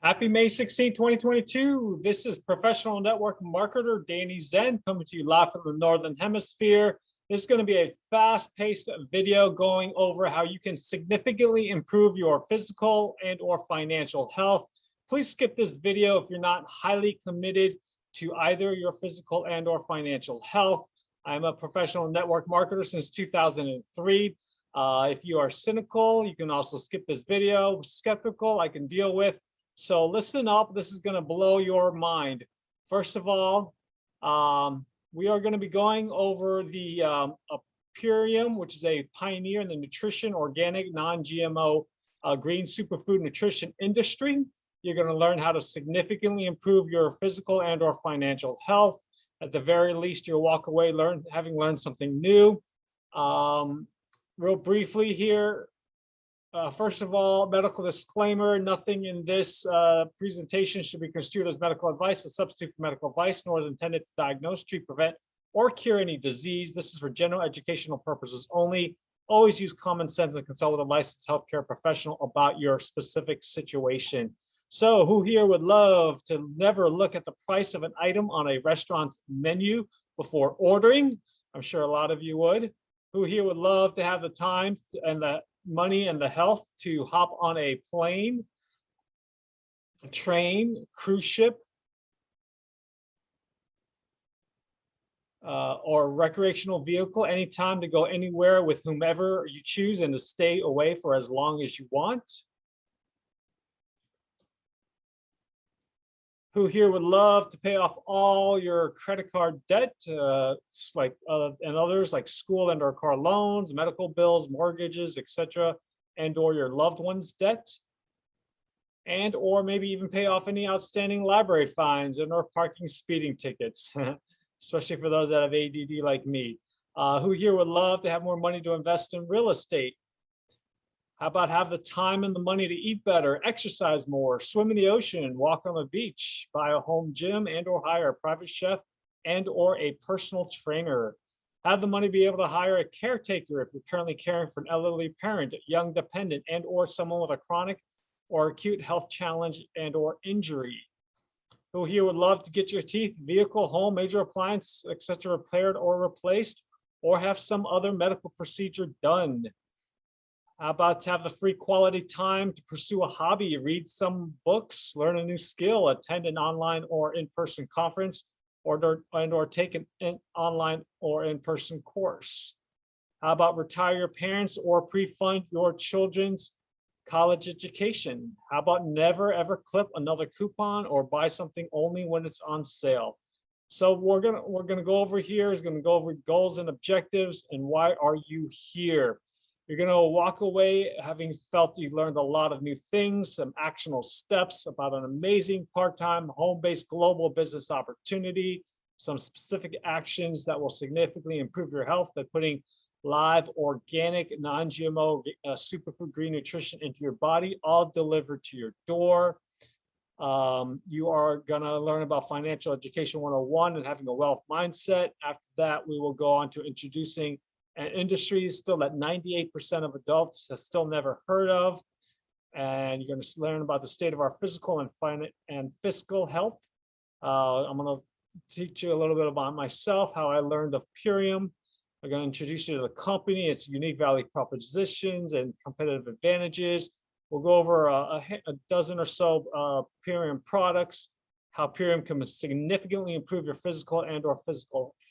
Happy May 16, 2022. This is professional network marketer Danny Zen coming to you live from the Northern Hemisphere. This is going to be a fast-paced video going over how you can significantly improve your physical and or financial health. Please skip this video if you're not highly committed to either your physical and or financial health. I'm a professional network marketer since 2003. If you are cynical, you can also skip this video. Skeptical, I can deal with. So listen up, this is going to blow your mind. First of all, we are going to be going over the Purium, which is a pioneer in the nutrition, organic, non-GMO, green superfood nutrition industry. You're going to learn how to significantly improve your physical and or financial health. At the very least, you'll walk away having learned something new. Real briefly here, first of all, medical disclaimer, nothing in this presentation should be construed as medical advice, a substitute for medical advice, nor is intended to diagnose, treat, prevent, or cure any disease. This is for general educational purposes only. Always use common sense and consult with a licensed healthcare professional about your specific situation. So who here would love to never look at the price of an item on a restaurant's menu before ordering? I'm sure a lot of you would. Who here would love to have the time and the money and the health to hop on a plane, a train, cruise ship, or recreational vehicle, anytime to go anywhere with whomever you choose and to stay away for as long as you want? Who here would love to pay off all your credit card debt, and others like school and or car loans, medical bills, mortgages, etc., and or your loved one's debt, and or maybe even pay off any outstanding library fines and or parking speeding tickets, especially for those that have ADD like me. Who here would love to have more money to invest in real estate? How about have the time and the money to eat better, exercise more, swim in the ocean, walk on the beach, buy a home gym and or hire a private chef and or a personal trainer? Have the money to be able to hire a caretaker if you're currently caring for an elderly parent, young dependent, and or someone with a chronic or acute health challenge and or injury? Who here would love to get your teeth, vehicle, home, major appliance, etc. repaired or replaced, or have some other medical procedure done? How about to have the free quality time to pursue a hobby, read some books, learn a new skill, attend an online or in-person conference, or take an online or in-person course? How about retire your parents or pre-fund your children's college education? How about never ever clip another coupon or buy something only when it's on sale? So we're gonna go over here is going to go over goals and objectives and why are you here. You're going to walk away having felt you learned a lot of new things, some actionable steps about an amazing part-time home-based global business opportunity, some specific actions that will significantly improve your health by putting live, organic, non-GMO superfood green nutrition into your body, all delivered to your door. You are going to learn about financial education 101 and having a wealth mindset. After that, we will go on to introducing an industry still that 98% of adults have still never heard of. And you're going to learn about the state of our physical and fiscal health. I'm going to teach you a little bit about myself, how I learned of Purium. I'm going to introduce you to the company, its unique value propositions and competitive advantages. We'll go over a dozen or so Purium products, how Purium can significantly improve your physical and or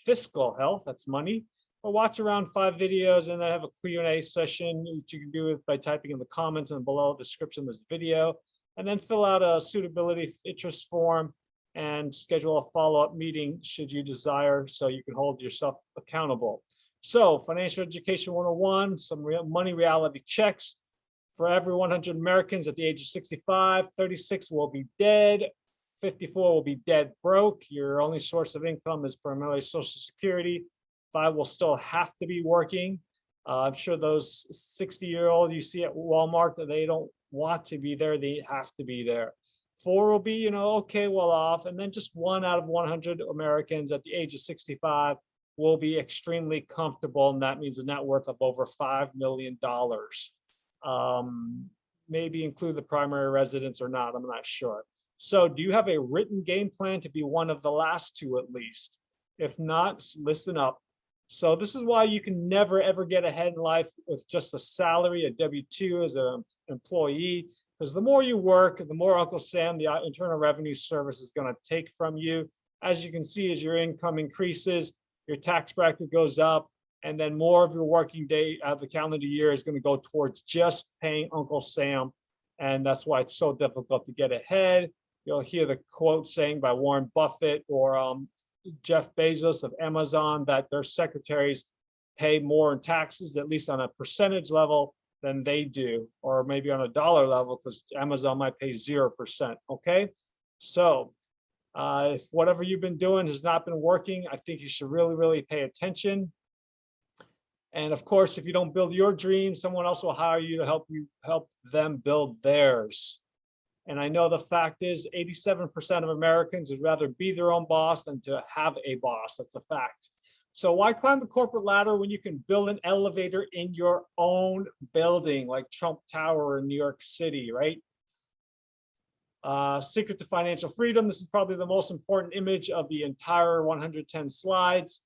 fiscal health, that's money. We'll watch around 5 videos and then have a Q&A session, which you can do by typing in the comments and below the description of this video, and then fill out a suitability interest form and schedule a follow-up meeting should you desire so you can hold yourself accountable. So financial education 101, some money reality checks. For every 100 Americans at the age of 65, 36 will be dead, 54 will be dead broke. Your only source of income is primarily Social Security. 5 will still have to be working. I'm sure those 60-year-old you see at Walmart, that they don't want to be there, they have to be there. 4 will be, okay, well off. And then just 1 out of 100 Americans at the age of 65 will be extremely comfortable. And that means a net worth of over $5 million. maybe include the primary residence or not, I'm not sure. So do you have a written game plan to be one of the last two at least? If not, listen up. So this is why you can never ever get ahead in life with just a salary, a W-2 as an employee, because the more you work, the more Uncle Sam, the Internal Revenue Service, is going to take from you. As you can see, as your income increases, your tax bracket goes up, and then more of your working day out of the calendar year is going to go towards just paying Uncle Sam. And that's why it's so difficult to get ahead. You'll hear the quote saying by Warren Buffett or Jeff Bezos of Amazon that their secretaries pay more in taxes, at least on a percentage level, than they do, or maybe on a dollar level, because Amazon might pay 0%. Okay, so if whatever you've been doing has not been working, I think you should really pay attention. And of course, if you don't build your dream, someone else will hire you to help them build theirs. And I know the fact is 87% of Americans would rather be their own boss than to have a boss. That's a fact. So why climb the corporate ladder when you can build an elevator in your own building, like Trump Tower in New York City, right? Secret to financial freedom. This is probably the most important image of the entire 110 slides.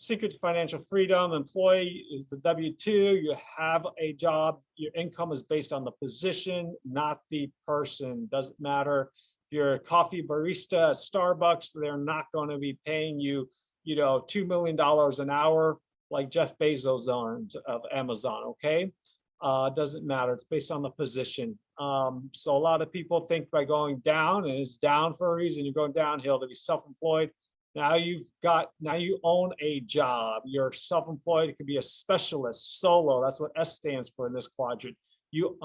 Secret to financial freedom: employee is the W-2, you have a job, your income is based on the position, not the person. Doesn't matter if you're a coffee barista at Starbucks, they're not going to be paying you, $2 million an hour like Jeff Bezos earns of Amazon, okay? Doesn't matter, it's based on the position. So a lot of people think by going down, and it's down for a reason, you're going downhill to be self-employed. Now you own a job. You're self-employed. It could be a specialist, solo. That's what S stands for in this quadrant. You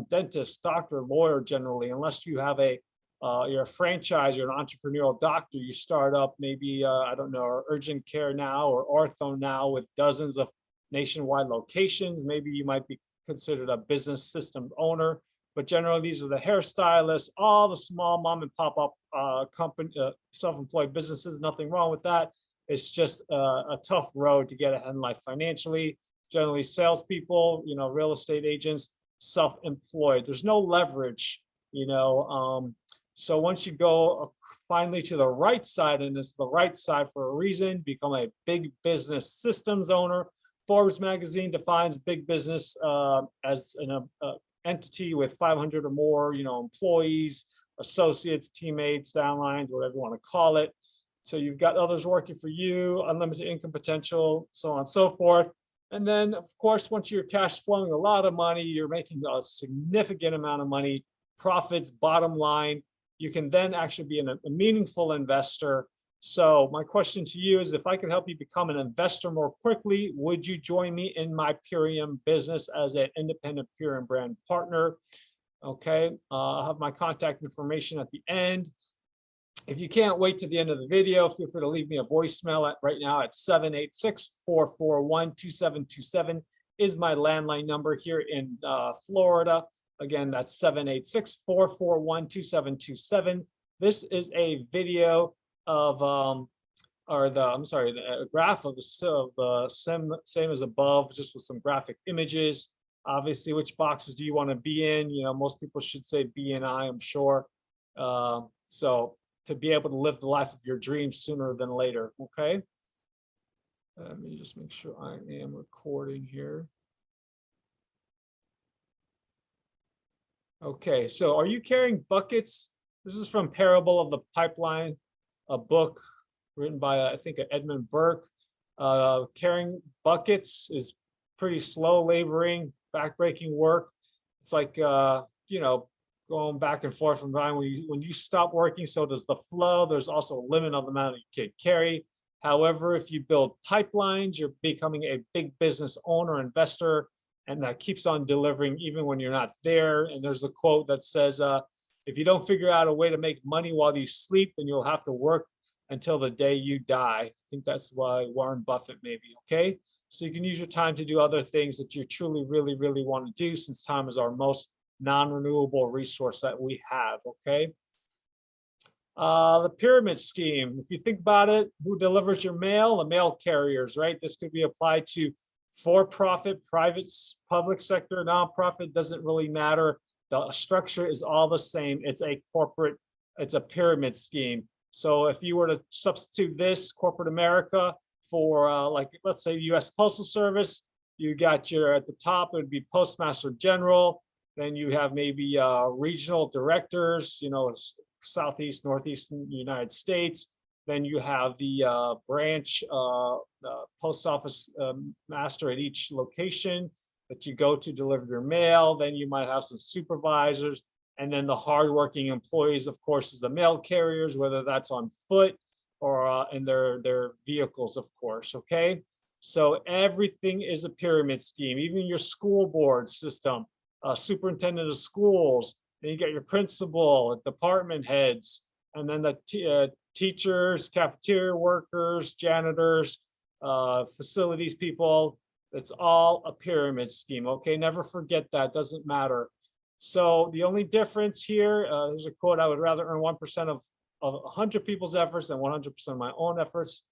dentist, doctor, lawyer, generally, unless you have you're a franchise, you're an entrepreneurial doctor, you start up maybe, I don't know, urgent care now or ortho now with dozens of nationwide locations. Maybe you might be considered a business system owner. But generally, these are the hairstylists, all the small mom and pop up company, self-employed businesses. Nothing wrong with that. It's just a tough road to get ahead in life financially. Generally, salespeople, real estate agents, self-employed. There's no leverage, So once you go finally to the right side, and it's the right side for a reason, become a big business systems owner. Forbes magazine defines big business as an entity with 500 or more, employees, associates, teammates, downlines, whatever you want to call it. So you've got others working for you, unlimited income potential, so on and so forth. And then, of course, once you're cash flowing a lot of money, you're making a significant amount of money, profits, bottom line, you can then actually be a meaningful investor. So my question to you is, if I could help you become an investor more quickly, would you join me in my Purium business as an independent Purium brand partner? Okay, I'll have my contact information at the end. If you can't wait to the end of the video, feel free to leave me a voicemail right now at 786-441-2727 is my landline number here in Florida. Again, that's 786-441-2727. This is a video of the graph of the same as above, just with some graphic images. Obviously, which boxes do you want to be in? Most people should say B and I, I'm sure. So to be able to live the life of your dreams sooner than later. Okay. Let me just make sure I am recording here. Okay, so are you carrying buckets? This is from Parable of the Pipeline, a book written by, I think, Edmund Burke. Carrying buckets is pretty slow, laboring, backbreaking work. It's like, going back and forth from time. When you stop working, so does the flow. There's also a limit on the amount you can carry. However, if you build pipelines, you're becoming a big business owner, investor, and that keeps on delivering even when you're not there. And there's a quote that says, if you don't figure out a way to make money while you sleep, then you'll have to work until the day you die. I think that's why Warren Buffett maybe, okay? So you can use your time to do other things that you truly, really want to do, since time is our most non-renewable resource that we have, okay? The pyramid scheme, if you think about it, who delivers your mail? The mail carriers, right? This could be applied to for-profit, private, public sector, nonprofit, doesn't really matter. The structure is all the same. It's a pyramid scheme. So if you were to substitute this corporate America for like, let's say US Postal Service, you got your, at the top, it would be Postmaster General. Then you have maybe regional directors, Southeast, Northeastern United States. Then you have the branch post office master at each location that you go to deliver your mail. Then you might have some supervisors. And then the hardworking employees, of course, is the mail carriers, whether that's on foot or in their vehicles, of course, okay? So everything is a pyramid scheme, even your school board system, superintendent of schools, then you got your principal, department heads, and then the teachers, cafeteria workers, janitors, facilities people. It's all a pyramid scheme, okay? Never forget that, doesn't matter. So the only difference here, there's a quote, I would rather earn 1% of 100 people's efforts than 100% of my own efforts,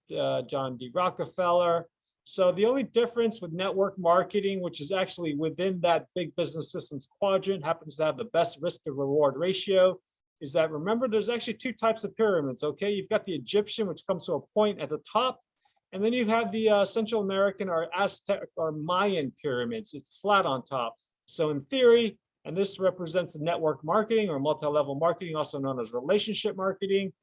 John D. Rockefeller. So the only difference with network marketing, which is actually within that big business systems quadrant, happens to have the best risk to reward ratio, is that, remember, there's actually two types of pyramids, okay? You've got the Egyptian, which comes to a point at the top, and then you have the Central American or Aztec or Mayan pyramids. It's flat on top. So in theory, and this represents the network marketing or multi-level marketing, also known as relationship marketing.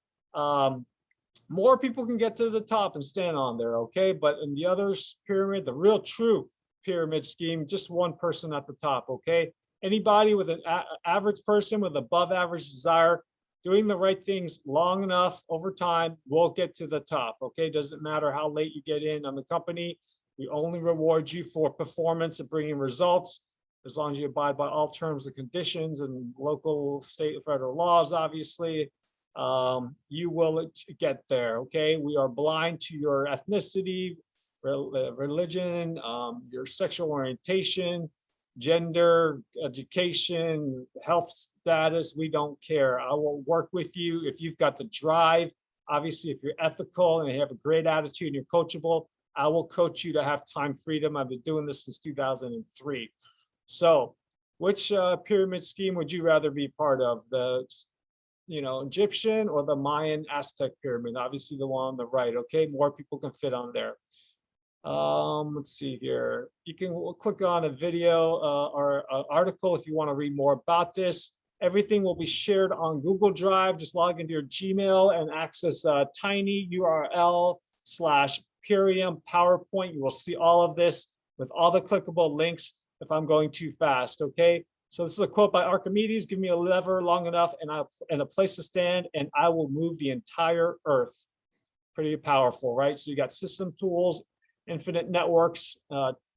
More people can get to the top and stand on there, okay? But in the other pyramid, the real true pyramid scheme, just one person at the top, okay? Anybody with an average person with above average desire, doing the right things long enough over time will get to the top, okay? Doesn't matter how late you get in on the company. We only reward you for performance and bringing results, as long as you abide by all terms and conditions and local, state, and federal laws, obviously. You will get there, okay? We are blind to your ethnicity, religion, your sexual orientation, gender, education, health status. We don't care. I will work with you if you've got the drive. Obviously, if you're ethical and you have a great attitude and you're coachable, I will coach you to have time freedom. I've been doing this since 2003. So which pyramid scheme would you rather be part of? The Egyptian or the Mayan Aztec pyramid? Obviously the one on the right, okay? More people can fit on there. Let's see here. You can click on a video or an article if you want to read more about this. Everything will be shared on Google Drive. Just log into your Gmail and access a tiny URL /Purium PowerPoint. You will see all of this with all the clickable links if I'm going too fast, okay? So this is a quote by Archimedes: give me a lever long enough and a place to stand, and I will move the entire earth. Pretty powerful, right? So you got system tools, infinite networks,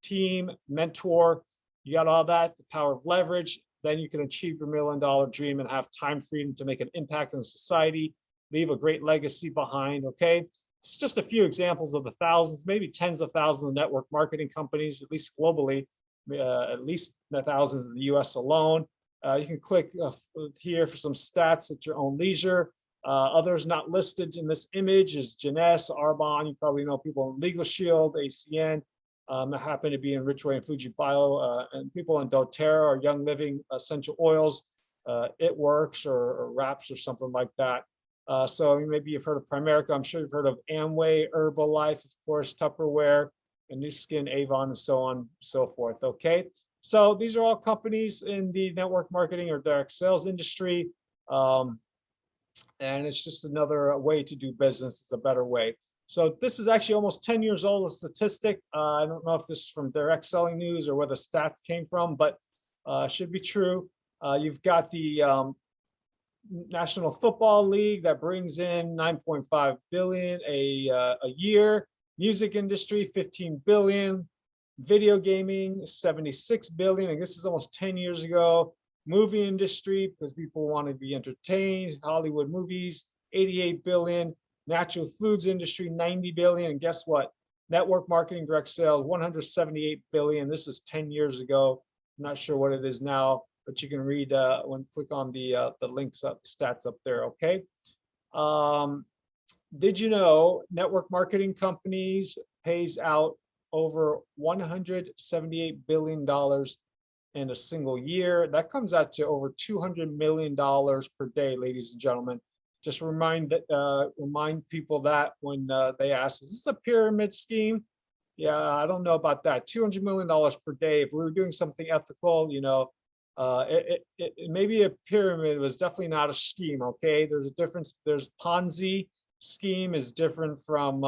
team, mentor, you got all that, the power of leverage. Then you can achieve your $1 million dream and have time freedom to make an impact on society, leave a great legacy behind, okay? It's just a few examples of the thousands, maybe tens of thousands of network marketing companies, at least globally, at least the thousands in the US alone. You can click here for some stats at your own leisure. Others not listed in this image is Jeunesse, Arbonne. You probably know people in Legal Shield, ACN. I happen to be in Richway and Fuji Bio, and people in doTERRA or Young Living Essential Oils, It Works or Wraps or something like that. So maybe you've heard of Primerica. I'm sure you've heard of Amway, Herbalife, of course, Tupperware, and New Skin, Avon, and so on and so forth, okay? So these are all companies in the network marketing or direct sales industry. And it's just another way to do business. It's a better way. So this is actually almost 10 years old, a statistic. I don't know if this is from Direct Selling News or where the stats came from, but should be true. You've got the National Football League that brings in $9.5 billion a year. Music industry, $15 billion. Video gaming, $76 billion. And this is almost 10 years ago. Movie industry, because people want to be entertained. Hollywood movies, $88 billion. Natural foods industry, $90 billion. And guess what? Network marketing, direct sales, $178 billion. This is 10 years ago. I'm not sure what it is now, but you can read when click on the links up, stats up there. Okay. Did you know network marketing companies pays out over $178 billion in a single year. That comes out to over $200 million per day, ladies and gentlemen. Just remind people that when they ask, is this a pyramid scheme? Yeah, I don't know about that. $200 million per day. If we were doing something ethical, maybe a pyramid was definitely not a scheme. Okay, there's a difference. There's Ponzi scheme is different from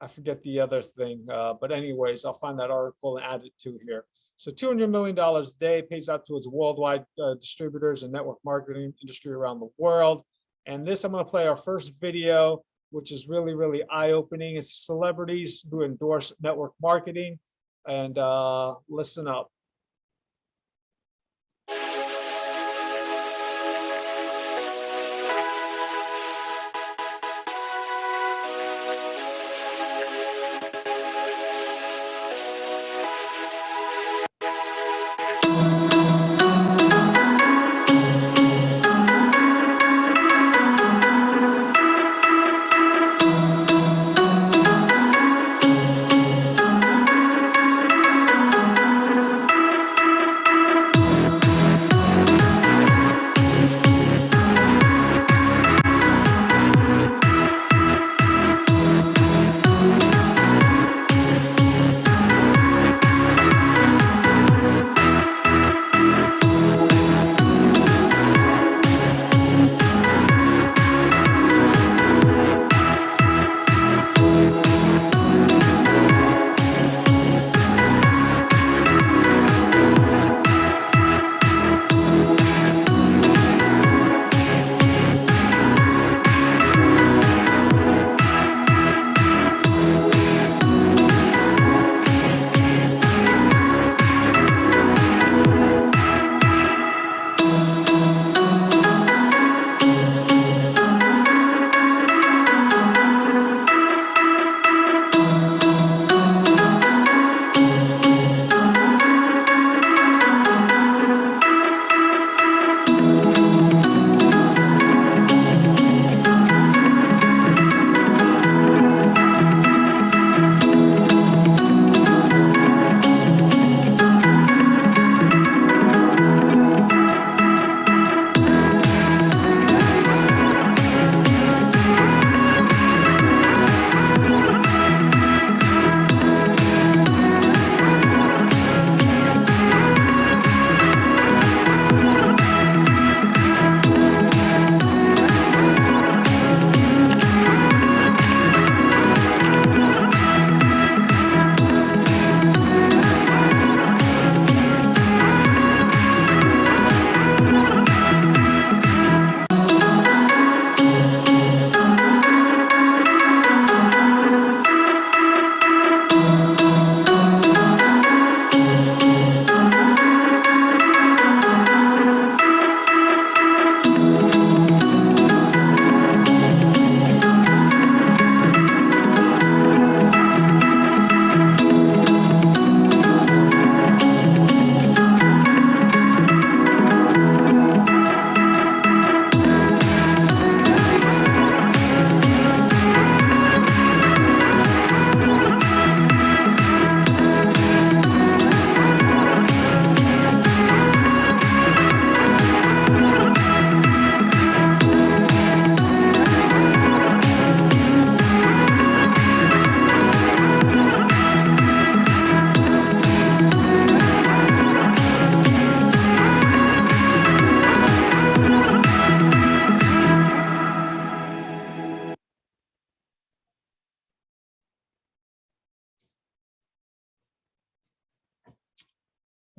I forget the other thing. But anyways, I'll find that article and add it to here. So $200 million a day pays out to its worldwide distributors and network marketing industry around the world. And this, I'm going to play our first video, which is really, really eye-opening. It's celebrities who endorse network marketing. And listen up.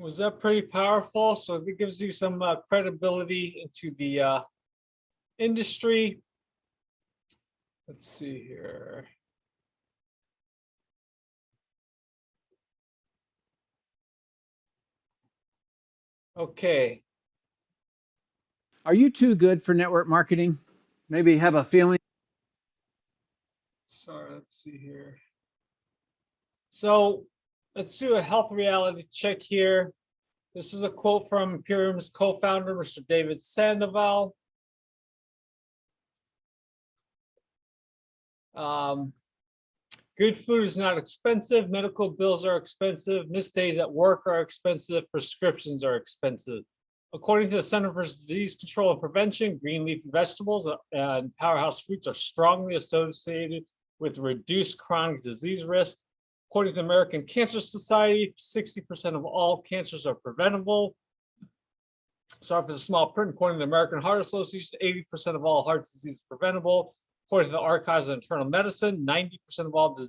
Was that pretty powerful? So it gives you some credibility into the industry. Let's see here. Okay. Are you too good for network marketing? Maybe have a feeling. Sorry, let's see here. So let's do a health reality check here. This is a quote from PURIUM'S co-founder, Mr. David Sandoval. Good food is not expensive. Medical bills are expensive. Missed days at work are expensive. Prescriptions are expensive. According to the Center for Disease Control and Prevention, green leafy vegetables and powerhouse fruits are strongly associated with reduced chronic disease risk. According to the American Cancer Society, 60% of all cancers are preventable. Sorry for the small print. According to the American Heart Association, 80% of all heart disease is preventable. According to the Archives of Internal Medicine, 90% of all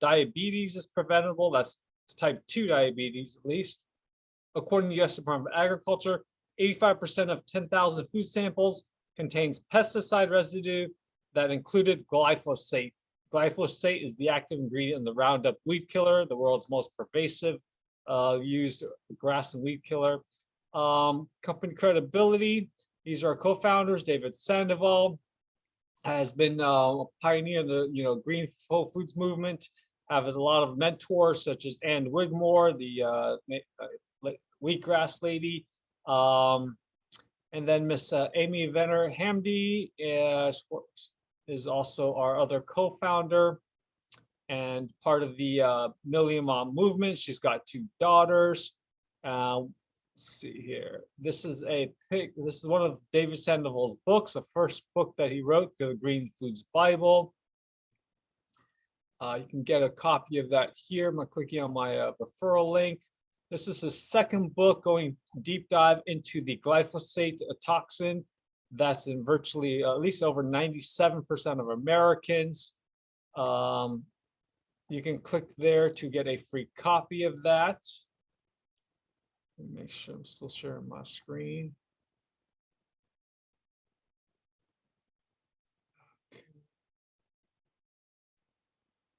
diabetes is preventable. That's type 2 diabetes, at least. According to the U.S. Department of Agriculture, 85% of 10,000 food samples contains pesticide residue that included glyphosate. Glyphosate is the active ingredient in the Roundup weed killer, the world's most pervasive used grass and weed killer. Company credibility. These are co-founders. David Sandoval has been a pioneer in the green foods movement. Have a lot of mentors such as Ann Wigmore, the wheatgrass lady, and then Miss Amy Venner Hamdi is also our other co-founder and part of the Million Mom movement. She's got 2 daughters. Let's see here. This is one of David Sandoval's books, the first book that he wrote, the Green Foods Bible. You can get a copy of that here by clicking on my referral link. This is his second book, going deep dive into the glyphosate toxin that's in virtually at least over 97% of Americans. You can click there to get a free copy of that. Let me make sure I'm still sharing my screen.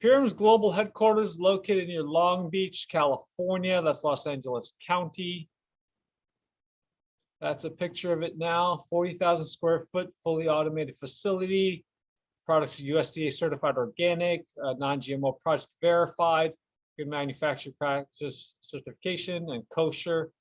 PURIUM'S global headquarters located near Long Beach, California. That's Los Angeles County. That's a picture of it now. 40,000 square foot, fully automated facility. Products USDA certified organic, non-GMO project verified, good manufacturing practice certification, and kosher.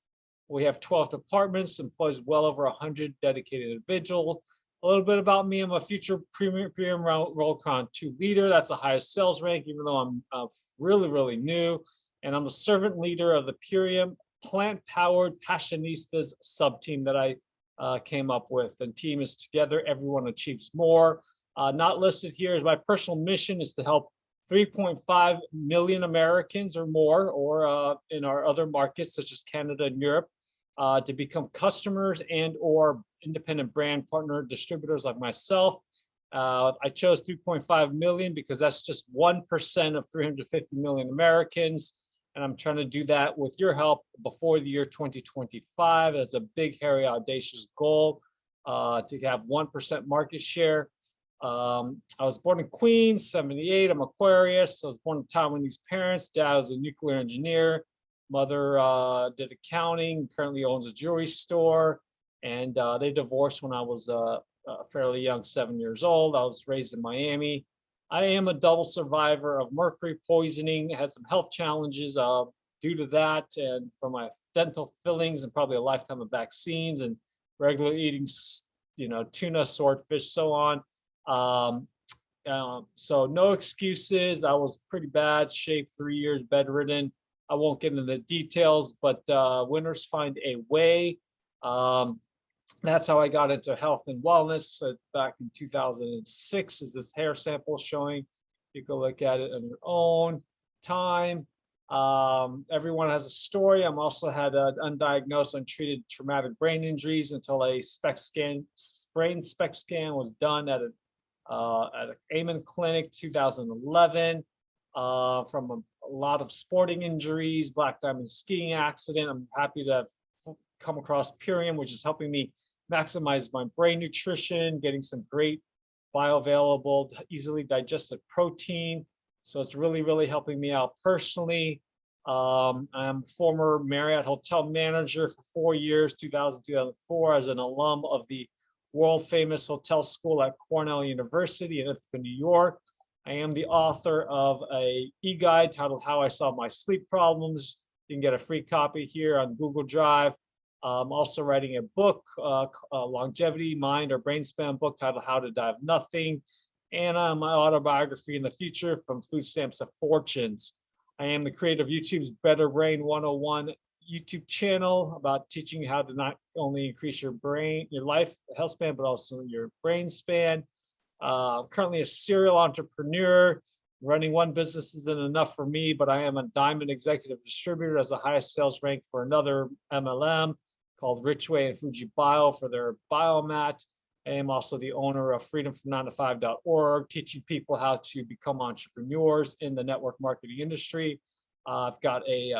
We have 12 departments, employs well over 100 dedicated individuals. A little bit about me. I'm a future PURIUM Rollcon 2 leader. That's the highest sales rank, even though I'm really new. And I'm the servant leader of the PURIUM plant-powered Passionistas sub-team that I came up with. And team is together, everyone achieves more. Not listed here is my personal mission is to help 3.5 million Americans or more, or in our other markets such as Canada and Europe, to become customers and or independent brand partner distributors like myself. I chose 3.5 million because that's just 1% of 350 million Americans. And I'm trying to do that with your help before the year 2025. That's a big, hairy, audacious goal to have 1% market share. I was born in Queens, 78. I'm Aquarius. I was born to Taiwanese parents. Dad was a nuclear engineer. Mother did accounting, currently owns a jewelry store. And they divorced when I was fairly young, 7 years old. I was raised in Miami. I am a double survivor of mercury poisoning. I had some health challenges due to that, and from my dental fillings, and probably a lifetime of vaccines and regular eating, tuna, swordfish, so on. So no excuses. I was pretty bad shape, 3 years bedridden. I won't get into the details, but winners find a way. That's how I got into health and wellness back in 2006. Is this hair sample showing? You can look at it on your own time. Everyone has a story. I'm also had undiagnosed, untreated traumatic brain injuries until a brain SPECT scan was done at an Amen clinic, 2011. From a lot of sporting injuries, black diamond skiing accident. I'm happy to have come across PURIUM, which is helping me maximize my brain nutrition, getting some great bioavailable, easily digested protein. So it's really helping me out personally. I'm a former Marriott hotel manager for 4 years, 2000-2004, as an alum of the world famous hotel school at Cornell University in Ithaca, New York. I am the author of a e-guide titled How I Solve My Sleep Problems. You can get a free copy here on Google Drive. I'm also writing a book, a longevity, mind, or brain span book titled How to Die of Nothing. and my autobiography in the future, From Food Stamps to Fortunes. I am the creator of YouTube's Better Brain 101 YouTube channel about teaching you how to not only increase your brain, your life health span, but also your brain span. Currently a serial entrepreneur. Running one business isn't enough for me, but I am a diamond executive distributor as the highest sales rank for another MLM called Richway and Fuji Bio for their biomat. I am also the owner of freedomfrom9to5.org, teaching people how to become entrepreneurs in the network marketing industry. I've got a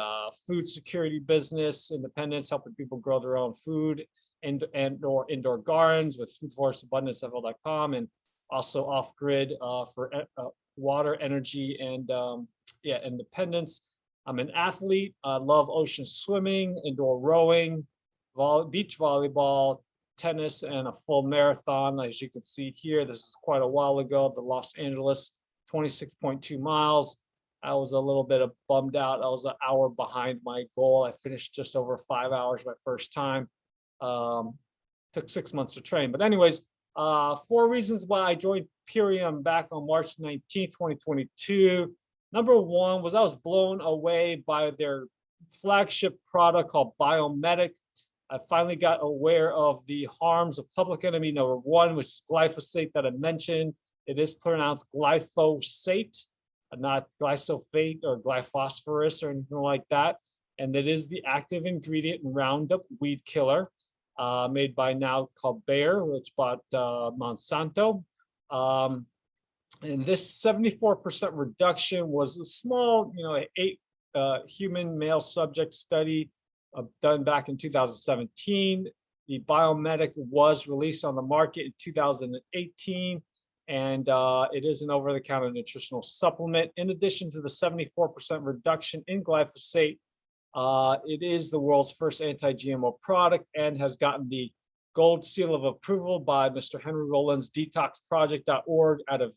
food security business, independence, helping people grow their own food and/or indoor gardens with foodforceabundancefl.com, and also off-grid for water, energy, and independence. I'm an athlete. I love ocean swimming, indoor rowing, beach volleyball, tennis, and a full marathon. As you can see here, this is quite a while ago, the Los Angeles, 26.2 miles. I was a little bit bummed out. I was an hour behind my goal. I finished just over 5 hours my first time. Took 6 months to train. But anyways, 4 reasons why I joined Purium back on March 19, 2022. Number one was I was blown away by their flagship product called Biomedic. I finally got aware of the harms of public enemy number one, which is glyphosate that I mentioned. It is pronounced glyphosate, not glyphosate or glyphosphorus or anything like that. And it is the active ingredient in Roundup weed killer, made by now called Bayer, which bought Monsanto. And this 74% reduction was a small, 8 human male subject study done back in 2017. The Biomedic was released on the market in 2018, and it is an over-the-counter nutritional supplement. In addition to the 74% reduction in glyphosate, it is the world's first anti-GMO product and has gotten the gold seal of approval by Mr. Henry Rowland's detoxproject.org out of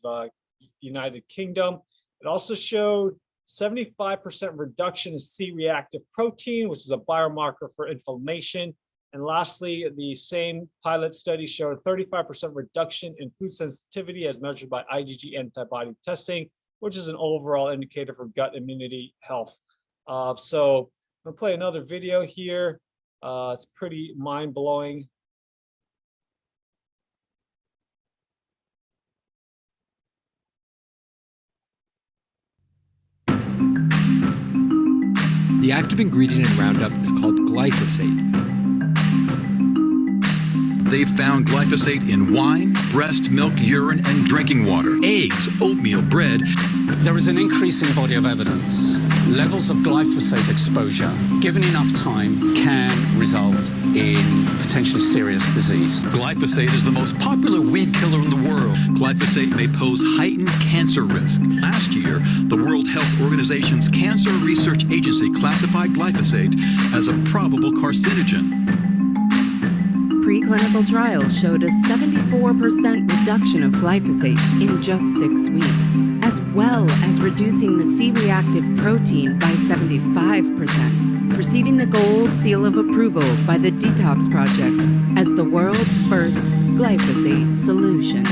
United Kingdom. It also showed 75% reduction in C-reactive protein, which is a biomarker for inflammation. And lastly, the same pilot study showed a 35% reduction in food sensitivity as measured by IgG antibody testing, which is an overall indicator for gut immunity health. So I'm gonna play another video here. It's pretty mind-blowing. The active ingredient in Roundup is called glyphosate. They've found glyphosate in wine, breast milk, urine, and drinking water, eggs, oatmeal, bread. There is an increasing body of evidence. Levels of glyphosate exposure, given enough time, can result in potentially serious disease. Glyphosate is the most popular weed killer in the world. Glyphosate may pose heightened cancer risk. Last year, the World Health Organization's Cancer Research Agency classified glyphosate as a probable carcinogen. Preclinical trials showed a 74% reduction of glyphosate in just 6 weeks, as well as reducing the C-reactive protein by 75%, receiving the gold seal of approval by the Detox Project as the world's first glyphosate solution.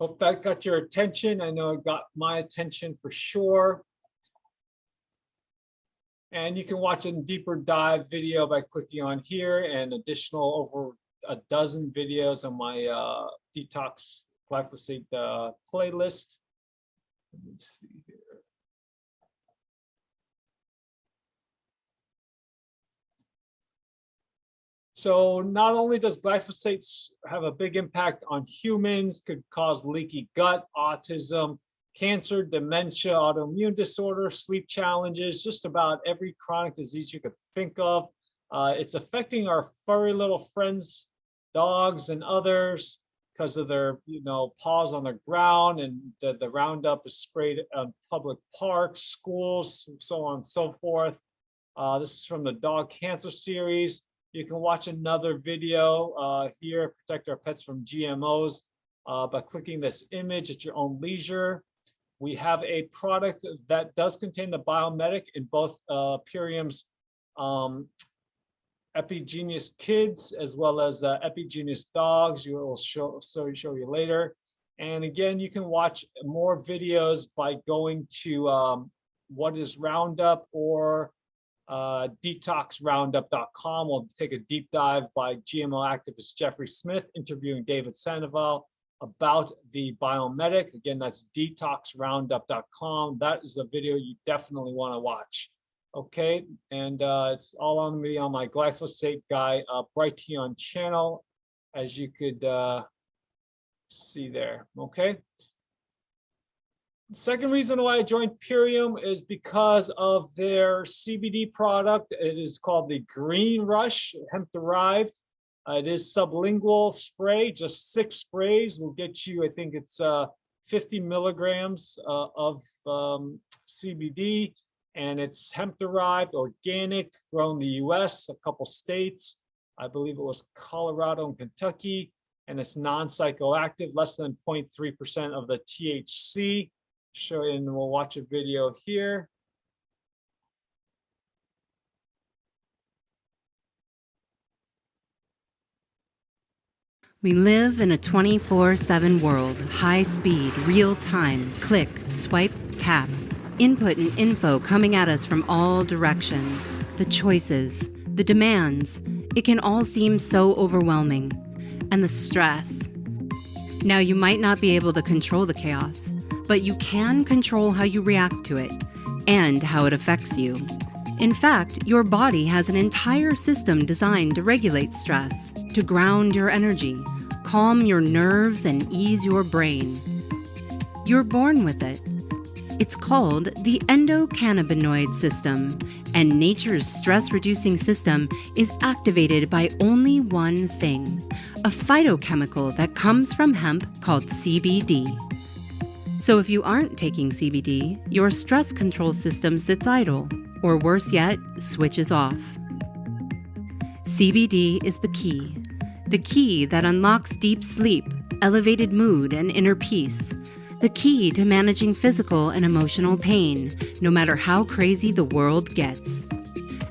Hope that got your attention. I know it got my attention for sure. And you can watch a deeper dive video by clicking on here, and additional over a dozen videos on my detox glyphosate playlist. Let me see here. So not only does glyphosate have a big impact on humans, could cause leaky gut, autism, cancer, dementia, autoimmune disorder, sleep challenges, just about every chronic disease you could think of. It's affecting our furry little friends, dogs and others, because of their paws on the ground, and the Roundup is sprayed on public parks, schools, so on and so forth. This is from the dog cancer series. You can watch another video here, Protect Our Pets from GMOs, by clicking this image at your own leisure. We have a product that does contain the biomedic in both Purium's Epigenius Kids as well as Epigenius Dogs. You will show you later. And again, you can watch more videos by going to What is Roundup or detoxroundup.com. We'll take a deep dive by GMO activist Jeffrey Smith interviewing David Sandoval about the biomedic. Again, that's detoxroundup.com. That is a video you definitely want to watch. Okay, and it's all on me on my glyphosate guy, Brighteon channel, as you could see there. Okay. The second reason why I joined Purium is because of their CBD product. It is called the Green Rush, hemp derived. It is sublingual spray, just 6 sprays will get you, I think it's 50 milligrams of CBD, and it's hemp derived, organic, grown in the US, a couple states. I believe it was Colorado and Kentucky, and it's non-psychoactive, less than 0.3% of the THC. Show you, and we'll watch a video here. We live in a 24/7 world, high speed, real time, click, swipe, tap. Input and info coming at us from all directions. The choices, the demands, it can all seem so overwhelming. And the stress. Now, you might not be able to control the chaos, but you can control how you react to it and how it affects you. In fact, your body has an entire system designed to regulate stress, to ground your energy, calm your nerves, and ease your brain. You're born with it. It's called the endocannabinoid system, and nature's stress-reducing system is activated by only one thing, a phytochemical that comes from hemp called CBD. So if you aren't taking CBD, your stress control system sits idle, or worse yet, switches off. CBD is the key that unlocks deep sleep, elevated mood, and inner peace, the key to managing physical and emotional pain, no matter how crazy the world gets.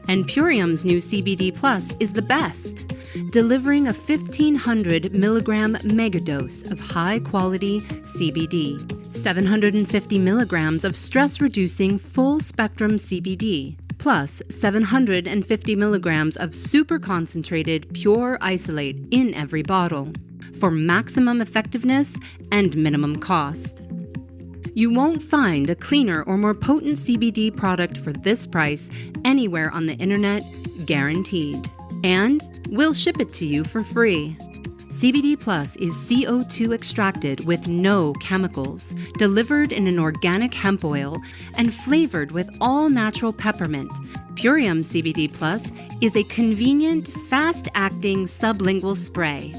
And Purium's new CBD Plus is the best, delivering a 1,500 milligram megadose of high-quality CBD, 750 milligrams of stress-reducing full-spectrum CBD, plus 750 milligrams of super-concentrated pure isolate in every bottle, for maximum effectiveness and minimum cost. You won't find a cleaner or more potent CBD product for this price anywhere on the internet, guaranteed. And we'll ship it to you for free. CBD Plus is CO2 extracted with no chemicals, delivered in an organic hemp oil, and flavored with all-natural peppermint. Purium CBD Plus is a convenient, fast-acting sublingual spray.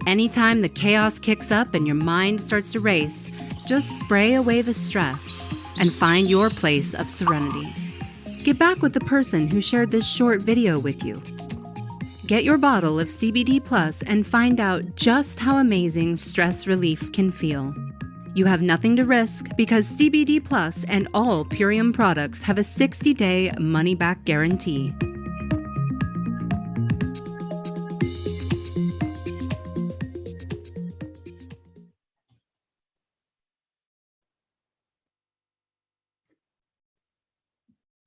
Anytime the chaos kicks up and your mind starts to race, just spray away the stress and find your place of serenity. Get back with the person who shared this short video with you. Get your bottle of CBD Plus and find out just how amazing stress relief can feel. You have nothing to risk because CBD Plus and all Purium products have a 60-day money-back guarantee.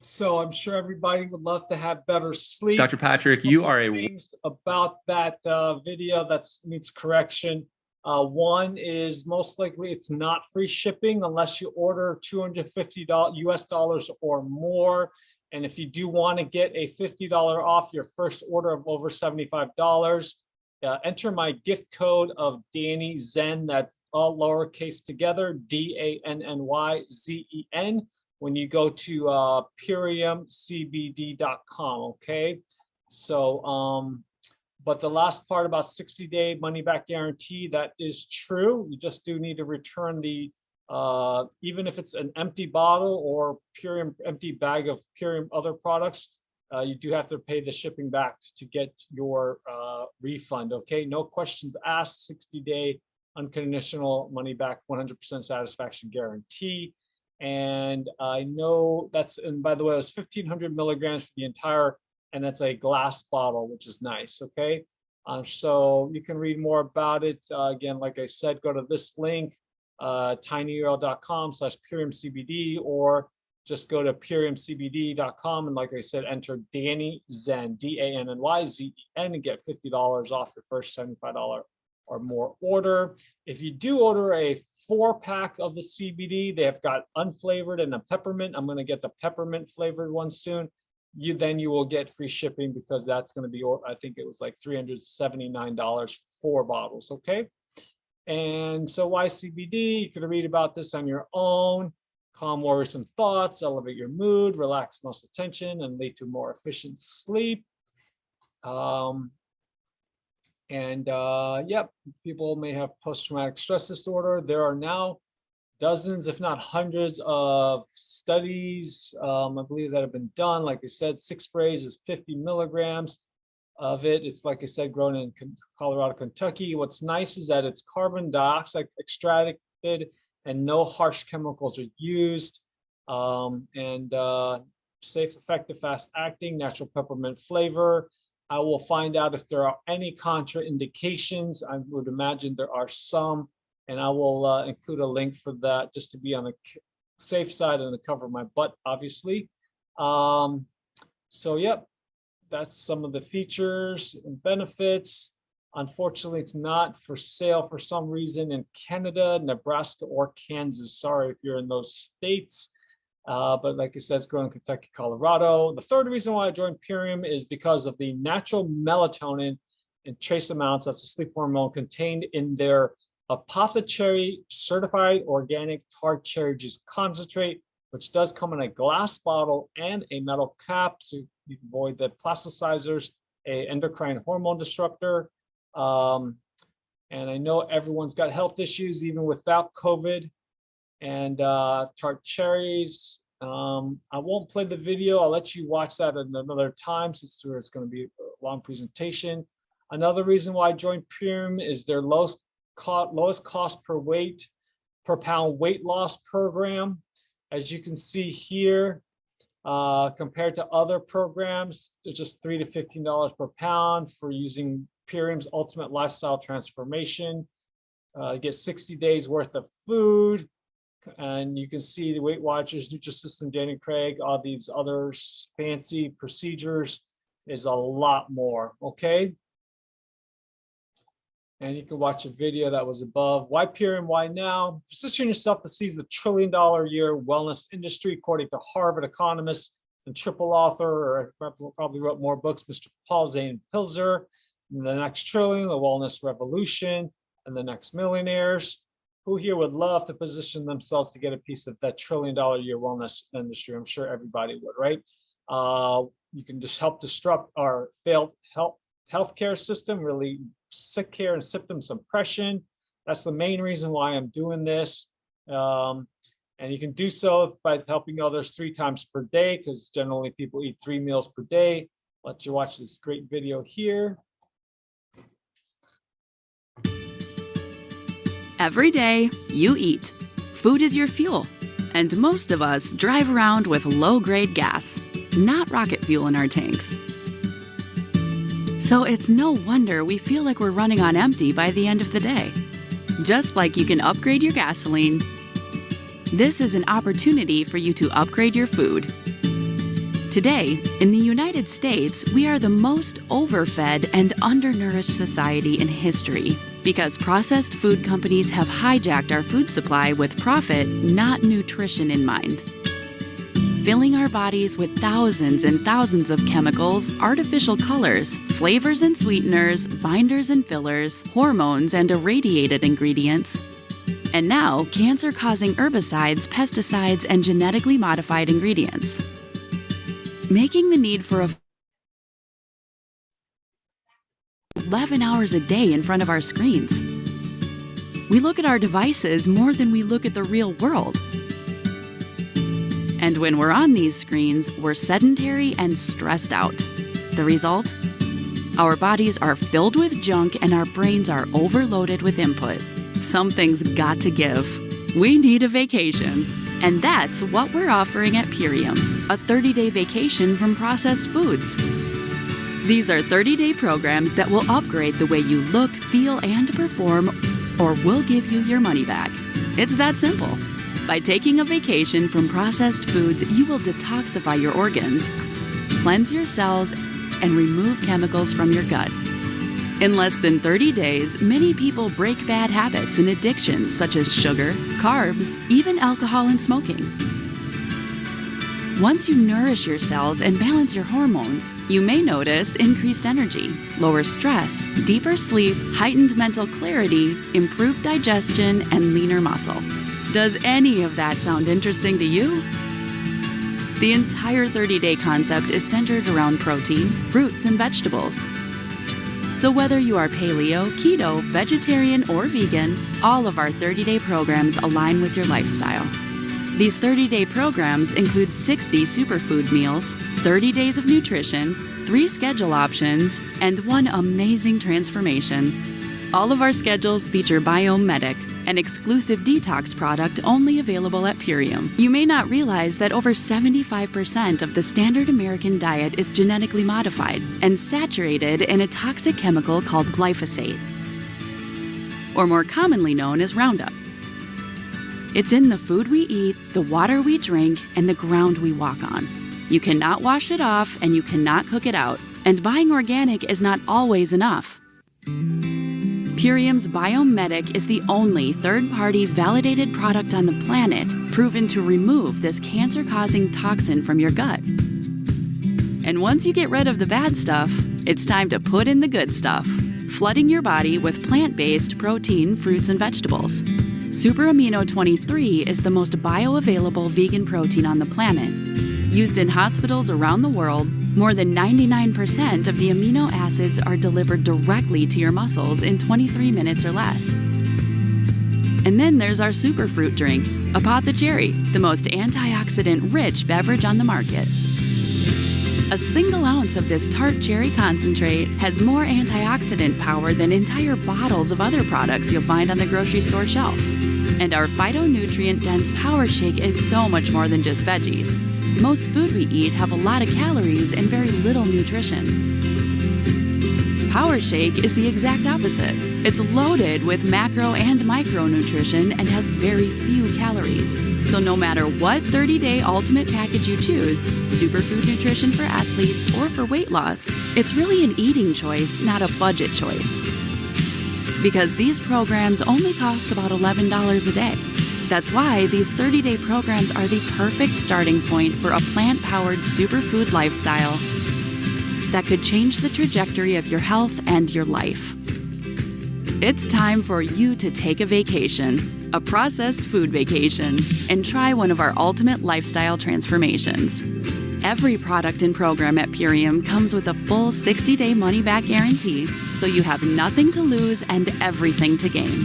So I'm sure everybody would love to have better sleep. Dr. Patrick, you are a things about that video that needs correction. One is most likely it's not free shipping unless you order $250 US dollars or more. And if you do want to get a $50 off your first order of over $75, enter my gift code of Danny Zen. That's all lowercase together, DANNYZEN. When you go to PURIUMCBD.com, okay? So, but the last part about 60-day money-back guarantee, that is true. You just do need to return the, even if it's an empty bottle or Purium empty bag of Purium other products, you do have to pay the shipping back to get your refund, okay? No questions asked, 60-day unconditional money-back, 100% satisfaction guarantee. And I know that's, and by the way, it was 1,500 milligrams for the entire, and that's a glass bottle, which is nice, okay? So you can read more about it. Again, like I said, go to this link, tinyurl.com/PURIUMCBD, or just go to PURIUMCBD.com. And like I said, enter Danny Zen, DANNYZEN, and get $50 off your first $75 or more order. If you do order a 4-pack of the CBD, they have got unflavored and a peppermint. I'm going to get the peppermint flavored one soon. You will get free shipping, because that's going to be, I think it was like $379 for 4 bottles. Okay. And so why CBD? You can read about this on your own. Calm worrisome thoughts, elevate your mood, relax muscle tension, and lead to more efficient sleep. Yep, people may have post-traumatic stress disorder. There are now dozens, if not hundreds, of studies, I believe, that have been done. Like I said, 6 sprays is 50 milligrams of it. It's, like I said, grown in Colorado, Kentucky. What's nice is that it's carbon dioxide extracted and no harsh chemicals are used. Safe, effective, fast acting, natural peppermint flavor. I will find out if there are any contraindications. I would imagine there are some, and I will include a link for that, just to be on the safe side and to cover my butt, obviously. So yep, that's some of the features and benefits. Unfortunately, it's not for sale for some reason in Canada, Nebraska, or Kansas. Sorry if you're in those states. But like I said, it's grown in Kentucky, Colorado. The third reason why I joined Purium is because of the natural melatonin and trace amounts, that's a sleep hormone, contained in their apothecary certified organic tart cherry juice concentrate, which does come in a glass bottle and a metal cap, so you can avoid the plasticizers, a endocrine hormone disruptor. And I know everyone's got health issues even without COVID. And tart cherries. I won't play the video. I'll let you watch that at another time, since it's going to be a long presentation. Another reason why I joined Purium is their lowest cost per pound weight loss program. As you can see here, compared to other programs, they're just $3 to $15 per pound for using Purium's Ultimate Lifestyle Transformation. You get 60 days worth of food. And you can see the Weight Watchers, Nutrisystem, Danny Craig, all these other fancy procedures is a lot more, okay? And you can watch a video that was above. Why Purium, why now? Position yourself to seize the $1 trillion a year wellness industry, according to Harvard economist and triple author, or probably wrote more books, Mr. Paul Zane Pilzer, and The Next Trillion, The Wellness Revolution, and The Next Millionaires. Who here would love to position themselves to get a piece of that $1 trillion a year wellness industry? I'm sure everybody would, right? You can just help disrupt our failed healthcare system, really sick care and symptom suppression. That's the main reason why I'm doing this. And you can do so by helping others 3 times per day, because generally people eat 3 meals per day. Let you watch this great video here. Every day, you eat. Food is your fuel. And most of us drive around with low-grade gas, not rocket fuel in our tanks. So it's no wonder we feel like we're running on empty by the end of the day. Just like you can upgrade your gasoline, this is an opportunity for you to upgrade your food. Today, in the United States, we are the most overfed and undernourished society in history, because processed food companies have hijacked our food supply with profit, not nutrition in mind. Filling our bodies with thousands and thousands of chemicals, artificial colors, flavors and sweeteners, binders and fillers, hormones and irradiated ingredients, and now cancer-causing herbicides, pesticides, and genetically modified ingredients, making the need for 11 hours a day in front of our screens. We look at our devices more than we look at the real world. And when we're on these screens, we're sedentary and stressed out. The result? Our bodies are filled with junk and our brains are overloaded with input. Something's got to give. We need a vacation. And that's what we're offering at Purium, a 30-day vacation from processed foods. These are 30-day programs that will upgrade the way you look, feel, and perform, or we'll give you your money back. It's that simple. By taking a vacation from processed foods, you will detoxify your organs, cleanse your cells, and remove chemicals from your gut. In less than 30 days, many people break bad habits and addictions such as sugar, carbs, even alcohol and smoking. Once you nourish your cells and balance your hormones, you may notice increased energy, lower stress, deeper sleep, heightened mental clarity, improved digestion, and leaner muscle. Does any of that sound interesting to you? The entire 30-day concept is centered around protein, fruits, and vegetables. So whether you are paleo, keto, vegetarian, or vegan, all of our 30-day programs align with your lifestyle. These 30-day programs include 60 superfood meals, 30 days of nutrition, 3 schedule options, and 1 amazing transformation. All of our schedules feature Biome Medic, an exclusive detox product only available at Purium. You may not realize that over 75% of the standard American diet is genetically modified and saturated in a toxic chemical called glyphosate, or more commonly known as Roundup. It's in the food we eat, the water we drink, and the ground we walk on. You cannot wash it off and you cannot cook it out, and buying organic is not always enough. Purium's Biome Medic is the only third-party validated product on the planet proven to remove this cancer-causing toxin from your gut. And once you get rid of the bad stuff, it's time to put in the good stuff, flooding your body with plant-based protein, fruits, and vegetables. Super Amino 23 is the most bioavailable vegan protein on the planet. Used in hospitals around the world, more than 99% of the amino acids are delivered directly to your muscles in 23 minutes or less. And then there's our superfruit drink, Apothecary, the most antioxidant-rich beverage on the market. A single ounce of this tart cherry concentrate has more antioxidant power than entire bottles of other products you'll find on the grocery store shelf. And our phytonutrient-dense Power Shake is so much more than just veggies. Most food we eat have a lot of calories and very little nutrition. Power Shake is the exact opposite. It's loaded with macro and micronutrition and has very few calories. So no matter what 30-day ultimate package you choose, superfood nutrition for athletes or for weight loss, it's really an eating choice, not a budget choice. Because these programs only cost about $11 a day. That's why these 30-day programs are the perfect starting point for a plant-powered superfood lifestyle that could change the trajectory of your health and your life. It's time for you to take a vacation, a processed food vacation, and try one of our ultimate lifestyle transformations. Every product and program at Purium comes with a full 60-day money-back guarantee, so you have nothing to lose and everything to gain.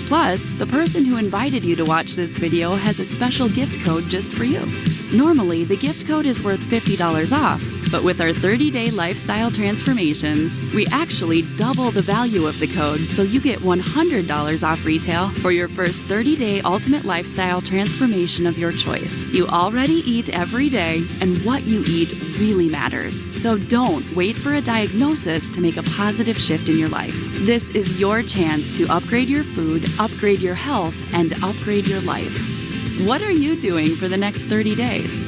Plus, the person who invited you to watch this video has a special gift code just for you. Normally, the gift code is worth $50 off, but with our 30-day lifestyle transformations, we actually double the value of the code, so you get $100 off retail for your first 30-day ultimate lifestyle transformation of your choice. You already eat every day, and what you eat really matters. So don't wait for a diagnosis to make a positive shift in your life. This is your chance to upgrade your food, upgrade your health, and upgrade your life. What are you doing for the next 30 days?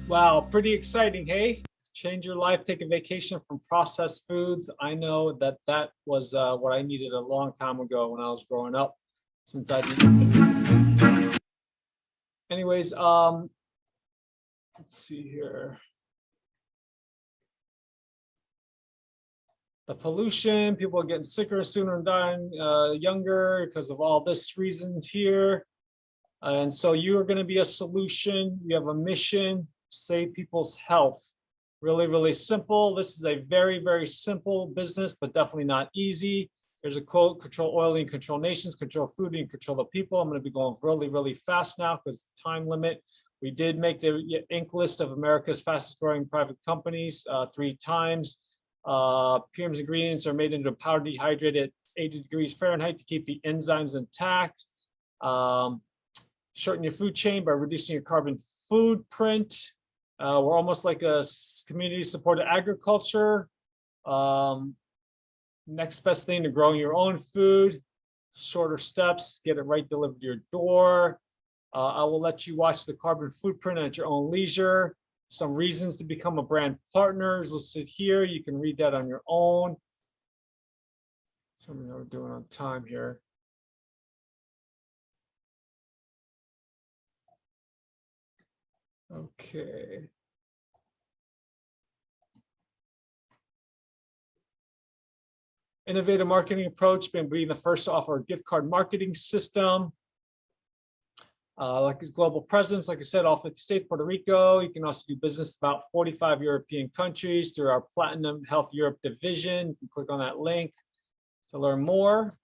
Wow, pretty exciting, hey? Change your life, take a vacation from processed foods. I know that that was what I needed a long time ago when I was growing up. Since I didn't. Anyways, let's see here. The pollution, people are getting sicker sooner and dying younger because of all this reasons here. And so you are going to be a solution. You have a mission, save people's health. Really, really simple. This is a very, very simple business, but definitely not easy. There's a quote, control oil and control nations, control food and control the people. I'm going to be going really, really fast now because time limit. We did make the Inc. list of America's fastest growing private companies 3 times. PURIUM'S ingredients are made into a powder dehydrated at 80 degrees Fahrenheit to keep the enzymes intact. Shorten your food chain by reducing your carbon footprint. We're almost like a community supported agriculture. Next best thing to growing your own food. Shorter steps, get it right delivered to your door. I will let you watch the carbon footprint at your own leisure. Some reasons to become a brand partner is listed here. You can read that on your own. Something that we're doing on time here. Okay. Innovative marketing approach, been being the first to offer a gift card marketing system. Like his global presence, like I said, all 50 states, Puerto Rico. You can also do business about 45 European countries through our Platinum Health Europe division. You can click on that link to learn more.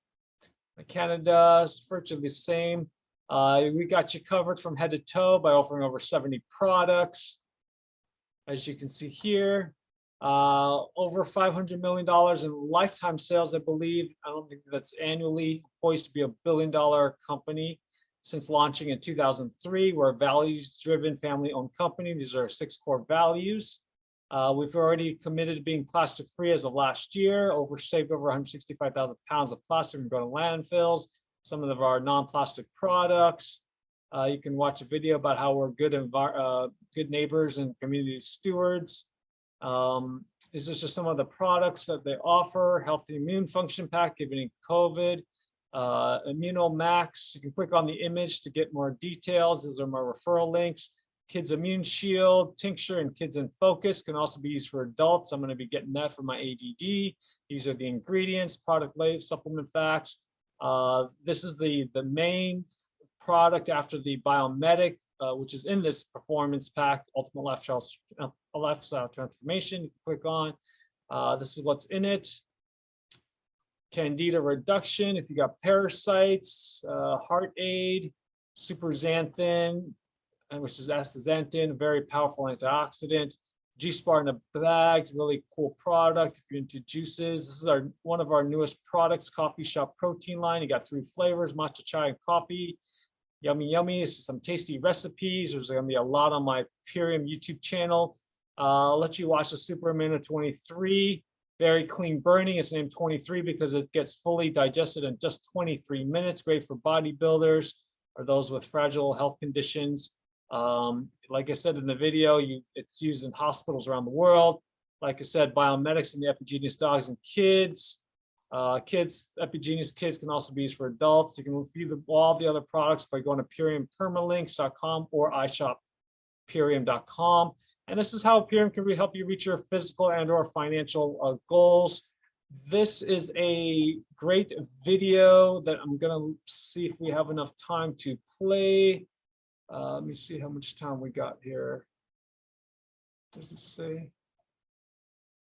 Canada is virtually the same. We got you covered from head to toe by offering over 70 products. As you can see here, over $500 million in lifetime sales, I believe. I don't think that's annually. Poised to be a $1 billion company. Since launching in 2003, we're a values-driven, family-owned company. These are our 6 core values. We've already committed to being plastic-free as of last year. Saved over 165,000 pounds of plastic from going to landfills. Some of our non-plastic products. You can watch a video about how we're good neighbors and community stewards. These are just some of the products that they offer. Healthy immune function pack, given COVID. Immunomax, you can click on the image to get more details. Those are my referral links. Kids Immune Shield, tincture, and Kids in Focus can also be used for adults. I'm going to be getting that for my ADD. These are the ingredients, product label, supplement facts. This is the main product after the Biomedic, which is in this performance pack, Ultimate Lifestyle Transformation. You can click on. This is what's in it. Candida reduction if you got parasites, heart aid, super xanthan, which is astaxanthin, a very powerful antioxidant. Juice bar in a bag, really cool product if you're into juices. This is one of our newest products, Coffee Shop Protein line. You got 3 flavors, matcha chai and coffee. Yummy, yummy. This is some tasty recipes. There's going to be a lot on my PURIUM YouTube channel. I'll let you watch the Super Amino 23. Very clean burning. It's named 23 because it gets fully digested in just 23 minutes. Great for bodybuilders or those with fragile health conditions. Like I said in the video, it's used in hospitals around the world. Like I said, biomedics in the Epigenous dogs and kids. Epigenous kids can also be used for adults. You can view all the other products by going to PURIUMPermalinks.com or iShopPURIUM.com. And this is how PURIUM can help you reach your physical and or financial goals. This is a great video that I'm going to see if we have enough time to play. Let me see how much time we got here. Does it say?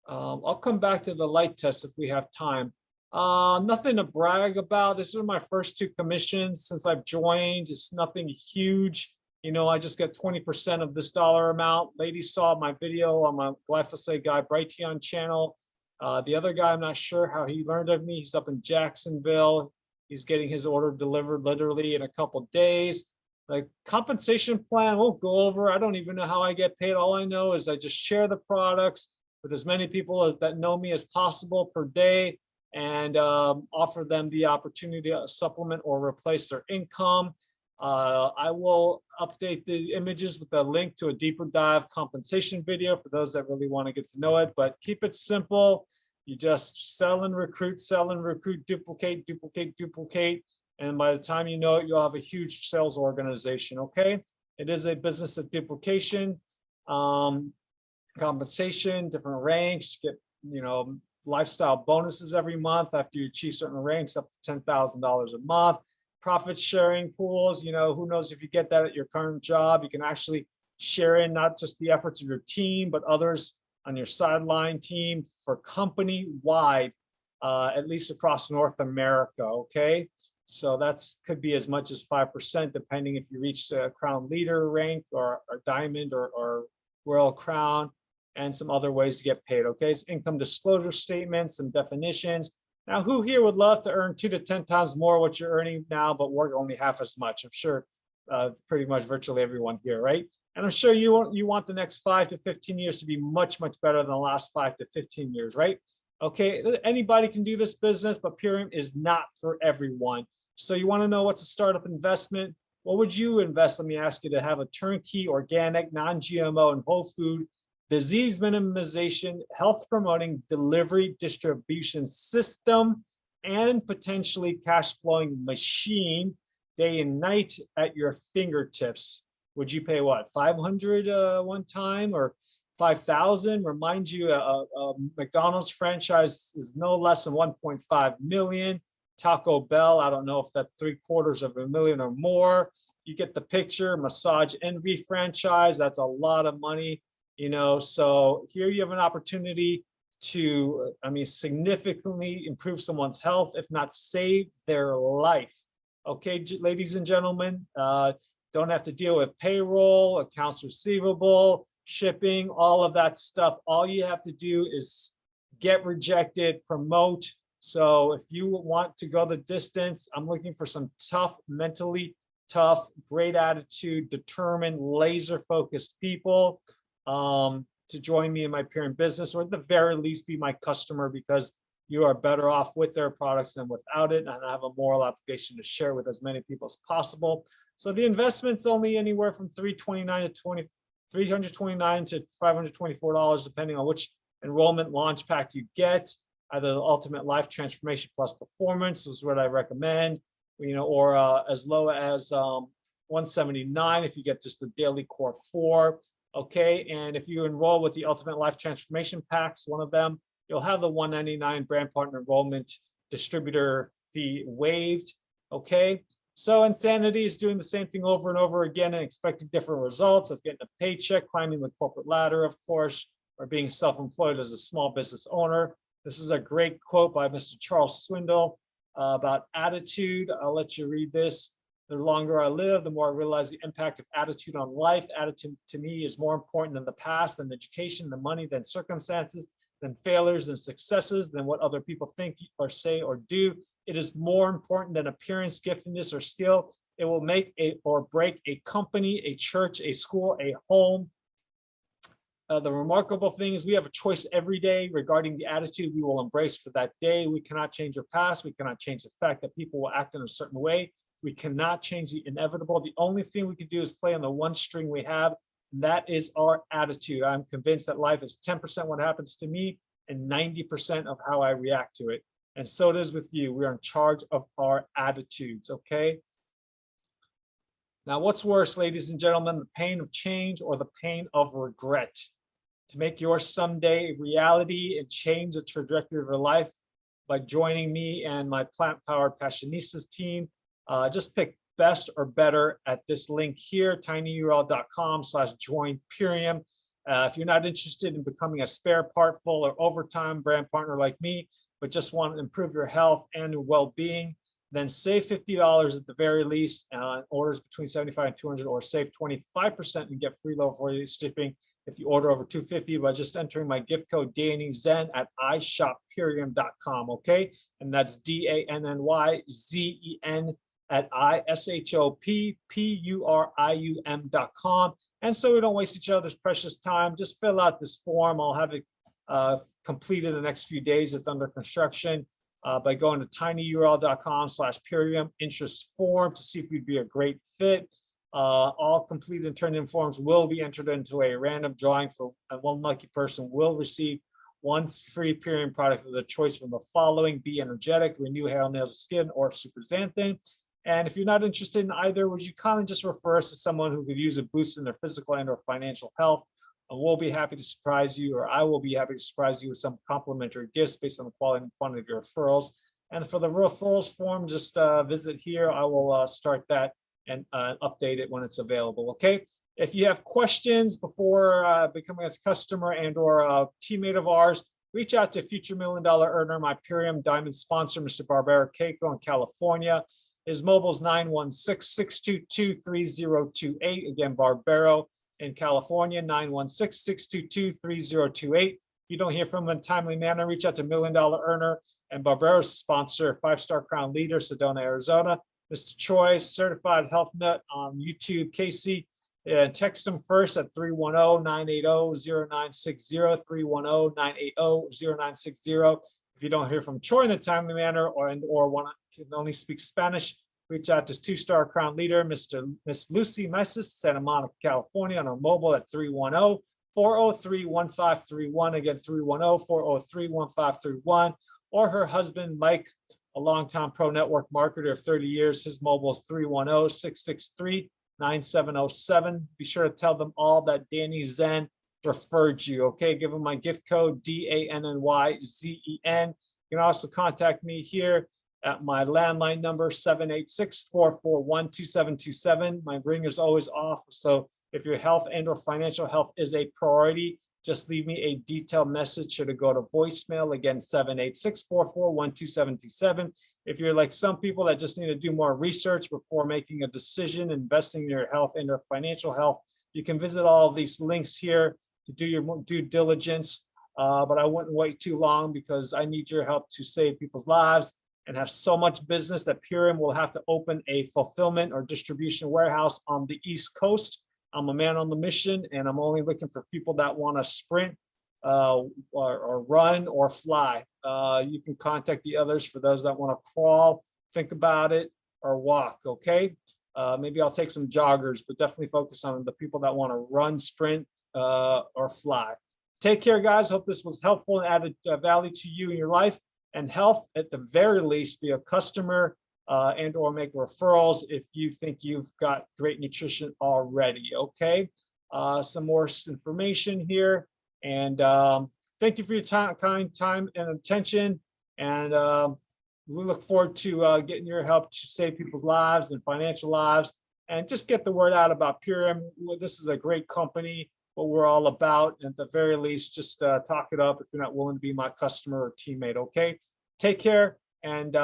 I'll come back to the light test if we have time. Nothing to brag about. This is my first 2 commissions since I've joined. It's nothing huge. You know, I just get 20% of this dollar amount. Ladies saw my video on my glyphosate guy Brighteon channel. The other guy, I'm not sure how he learned of me. He's up in Jacksonville. He's getting his order delivered literally in a couple days. The compensation plan we'll go over. I don't even know how I get paid. All I know is I just share the products with as many people that know me as possible per day and offer them the opportunity to supplement or replace their income. I will update the images with a link to a deeper dive compensation video for those that really want to get to know it, but keep it simple. You just sell and recruit, duplicate, duplicate, duplicate. And by the time you know it, you'll have a huge sales organization, okay? It is a business of duplication, compensation, different ranks, get, you know, lifestyle bonuses every month after you achieve certain ranks up to $10,000 a month. Profit sharing pools, you know, who knows if you get that at your current job, you can actually share in not just the efforts of your team, but others on your sideline team for company-wide, at least across North America, okay? So that's could be as much as 5%, depending if you reach the Crown Leader rank or Diamond or Royal Crown. and some other ways to get paid. Okay, it's income disclosure statements, some definitions. Now, who here would love to earn 2 to 10 times more what you're earning now, but work only half as much? I'm sure pretty much virtually everyone here, right? And I'm sure you want the next 5 to 15 years to be much, much better than the last 5 to 15 years, right? Okay, anybody can do this business, but Purium is not for everyone. So you want to know what's a startup investment? What would you invest? Let me ask you to have a turnkey, organic, non-GMO, and whole food, disease minimization, health promoting, delivery, distribution system, and potentially cash flowing machine day and night at your fingertips. Would you pay what, 500 one time or 5,000? Remind you, a McDonald's franchise is no less than 1.5 million. Taco Bell, I don't know if that's $750,000 or more. You get the picture. Massage Envy franchise, that's a lot of money, you know. So here you have an opportunity to, I mean, significantly improve someone's health, if not save their life. Okay, ladies and gentlemen, don't have to deal with payroll, accounts receivable, shipping, all of that stuff. All you have to do is get rejected, promote. So if you want to go the distance, I'm looking for some tough, mentally tough, great attitude, determined, laser-focused people to join me in my Purium business, or at the very least be my customer, because you are better off with their products than without it. And I have a moral obligation to share with as many people as possible. So the investment's only anywhere from $329 to $524, depending on which enrollment launch pack you get. Either the Ultimate Life Transformation Plus Performance is what I recommend, you know, or as low as $179 if you get just the Daily Core 4. Okay, and if you enroll with the Ultimate Life Transformation Packs, one of them, you'll have the $199 brand partner enrollment distributor fee waived. Okay, so insanity is doing the same thing over and over again and expecting different results. It's getting a paycheck, climbing the corporate ladder, of course, or being self-employed as a small business owner. This is a great quote by Mr. Charles Swindoll about attitude. I'll let you read this. The longer I live, the more I realize the impact of attitude on life. Attitude to me is more important than the past, than education, than money, than circumstances, than failures, than successes, than what other people think or say or do. It is more important than appearance, giftedness, or skill. It will make or break a company, a church, a school, a home. The remarkable thing is we have a choice every day regarding the attitude we will embrace for that day. We cannot change our past. We cannot change the fact that people will act in a certain way. We cannot change the inevitable. The only thing we can do is play on the one string we have, and that is our attitude. I'm convinced that life is 10% what happens to me and 90% of how I react to it. And so it is with you. We are in charge of our attitudes, okay? Now, what's worse, ladies and gentlemen, the pain of change or the pain of regret? To make your someday a reality and change the trajectory of your life by joining me and my plant-powered Passionistas team, just pick best or better at this link here, tinyurl.com/join Purium. If you're not interested in becoming a spare part, full or overtime brand partner like me, but just want to improve your health and your well-being, then save $50 at the very least, orders between $75 and $200, or save 25% and get free low free shipping if you order over $250 by just entering my gift code DANNYZEN at ishoppurium.com, okay? And that's DANNYZEN at ISHOPPURIUM.com. And so we don't waste each other's precious time, just fill out this form. I'll have it completed in the next few days. It's under construction by going to tinyurl.com/Purium interest form to see if you'd be a great fit. All completed and turned in forms will be entered into a random drawing for, and one lucky person will receive one free Purium product of their choice from the following: Be Energetic, Renew Hair, Nails, Skin, or Super Xanthan. And if you're not interested in either, would you kindly just refer us to someone who could use a boost in their physical and or financial health? And we'll be happy to surprise you, or I will be happy to surprise you with some complimentary gifts based on the quality and quantity of your referrals. And for the referrals form, just visit here. I will start that and update it when it's available, okay? If you have questions before becoming a customer and or a teammate of ours, reach out to future $1 million earner, my Purium Diamond sponsor, Mr. Barbero Keiko in California. His mobile is 916-622-3028. Again, Barbero, In California, 916-622-3028. If you don't hear from them in a timely manner, reach out to Million Dollar Earner and Barbera's sponsor, 5-star Crown Leader, Sedona, Arizona. Mr. Choi, certified health nut on YouTube. Casey, text them first at 310-980-0960, 310-980-0960. If you don't hear from Choi in a timely manner or can only speak Spanish, reach out to 2-star Crown Leader, Miss Lucy Mesis, Santa Monica, California, on our mobile at 310-403-1531. Again, 310-403-1531. Or her husband, Mike, a longtime pro network marketer of 30 years. His mobile is 310-663-9707. Be sure to tell them all that Danny Zen referred you. Okay, give them my gift code, DANNYZEN. You can also contact me here at my landline number, 786-441-2727. My ringer's always off. So if your health and or financial health is a priority, just leave me a detailed message. Should it go to voicemail? Again, 786-441-2727. If you're like some people that just need to do more research before making a decision, investing in your health and your financial health, you can visit all of these links here to do your due diligence. But I wouldn't wait too long because I need your help to save people's lives and have so much business that Purium will have to open a fulfillment or distribution warehouse on the East Coast. I'm a man on the mission, and I'm only looking for people that want to sprint or run or fly. You can contact the others for those that want to crawl, think about it, or walk, okay? Maybe I'll take some joggers, but definitely focus on the people that want to run, sprint, or fly. Take care, guys. Hope this was helpful and added value to you in your life and health. At the very least, be a customer and or make referrals if you think you've got great nutrition already, okay? Some more information here. And thank you for your kind time and attention. And we look forward to getting your help to save people's lives and financial lives and just get the word out about Purium. This is a great company, what we're all about. And at the very least, just talk it up if you're not willing to be my customer or teammate, okay? Take care, and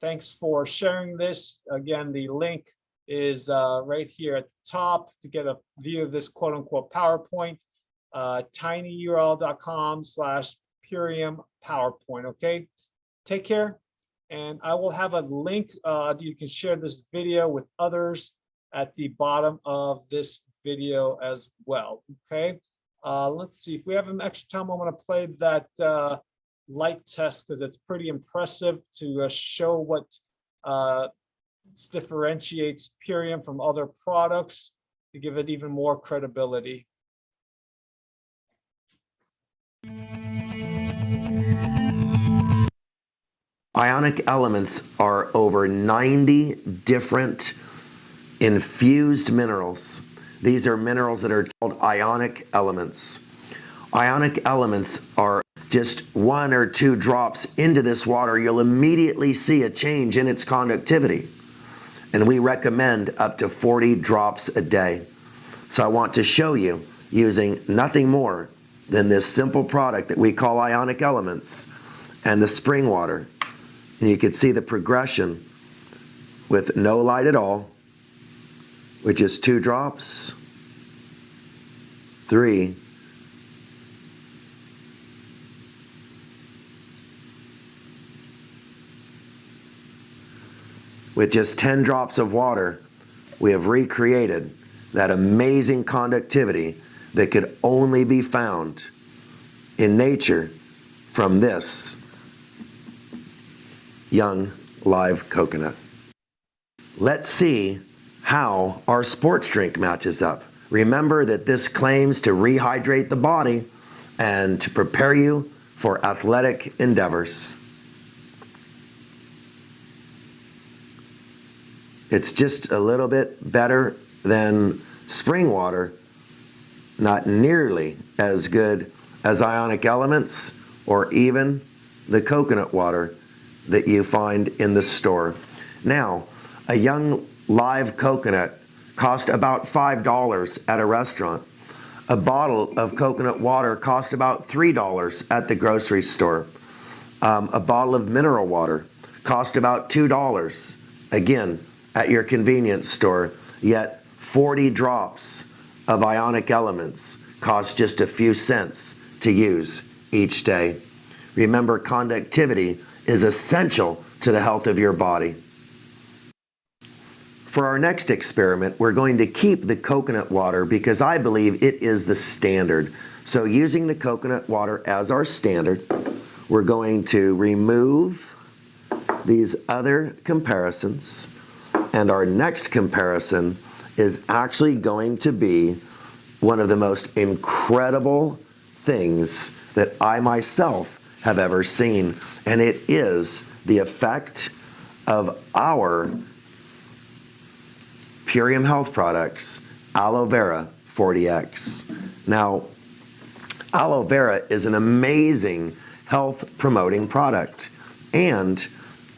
thanks for sharing this. Again, the link is right here at the top to get a view of this quote unquote PowerPoint, tinyurl.com/Purium PowerPoint, okay? Take care, and I will have a link. You can share this video with others at the bottom of this video as well, okay? Let's see, if we have an extra time, I'm gonna play that light test because it's pretty impressive to show what differentiates Purium from other products to give it even more credibility. Ionic elements are over 90 different infused minerals. These are minerals that are called ionic elements. Ionic elements are just 1 or 2 drops into this water, you'll immediately see a change in its conductivity. And we recommend up to 40 drops a day. So I want to show you using nothing more than this simple product that we call ionic elements and the spring water. And you can see the progression with no light at all, with just 2 drops, 3, with just 10 drops of water, we have recreated that amazing conductivity that could only be found in nature from this young live coconut. Let's see how our sports drink matches up. Remember that this claims to rehydrate the body and to prepare you for athletic endeavors. It's just a little bit better than spring water, not nearly as good as ionic elements or even the coconut water that you find in the store. Now, a young live coconut costs about $5 at a restaurant. A bottle of coconut water costs about $3 at the grocery store. A bottle of mineral water costs about $2, again, at your convenience store, yet 40 drops of ionic elements costs just a few cents to use each day. Remember, conductivity is essential to the health of your body. For our next experiment, we're going to keep the coconut water because I believe it is the standard. So using the coconut water as our standard, we're going to remove these other comparisons, and our next comparison is actually going to be one of the most incredible things that I myself have ever seen, and it is the effect of our Purium Health Products Aloe Vera 40X. Now, aloe vera is an amazing health promoting product, and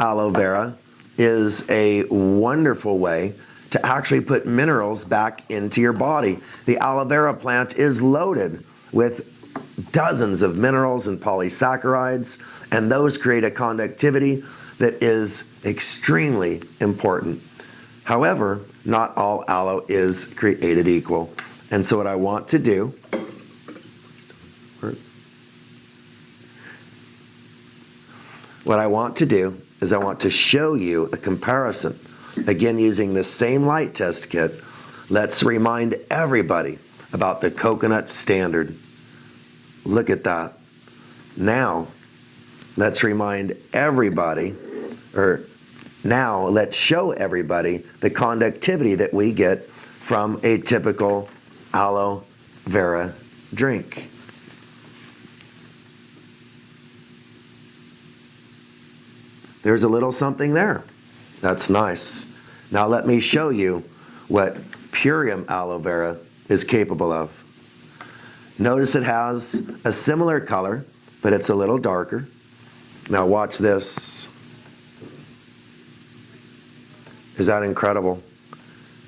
aloe vera is a wonderful way to actually put minerals back into your body. The aloe vera plant is loaded with dozens of minerals and polysaccharides, and those create a conductivity that is extremely important. However, not all aloe is created equal. And so what I want to do is I want to show you a comparison. Again, using the same light test kit, let's remind everybody about the coconut standard. Look at that. Now, let's remind everybody, now let's show everybody the conductivity that we get from a typical aloe vera drink. There's a little something there. That's nice. Now let me show you what Purium aloe vera is capable of. Notice it has a similar color, but it's a little darker. Now watch this. Is that incredible?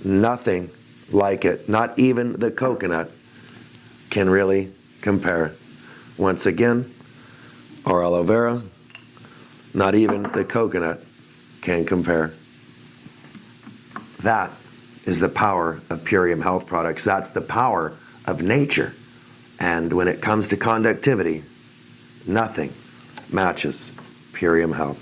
Nothing like it. Not even the coconut can really compare. Once again, our aloe vera, not even the coconut can compare. That is the power of Purium Health Products. That's the power of nature. And when it comes to conductivity, nothing matches Purium Health.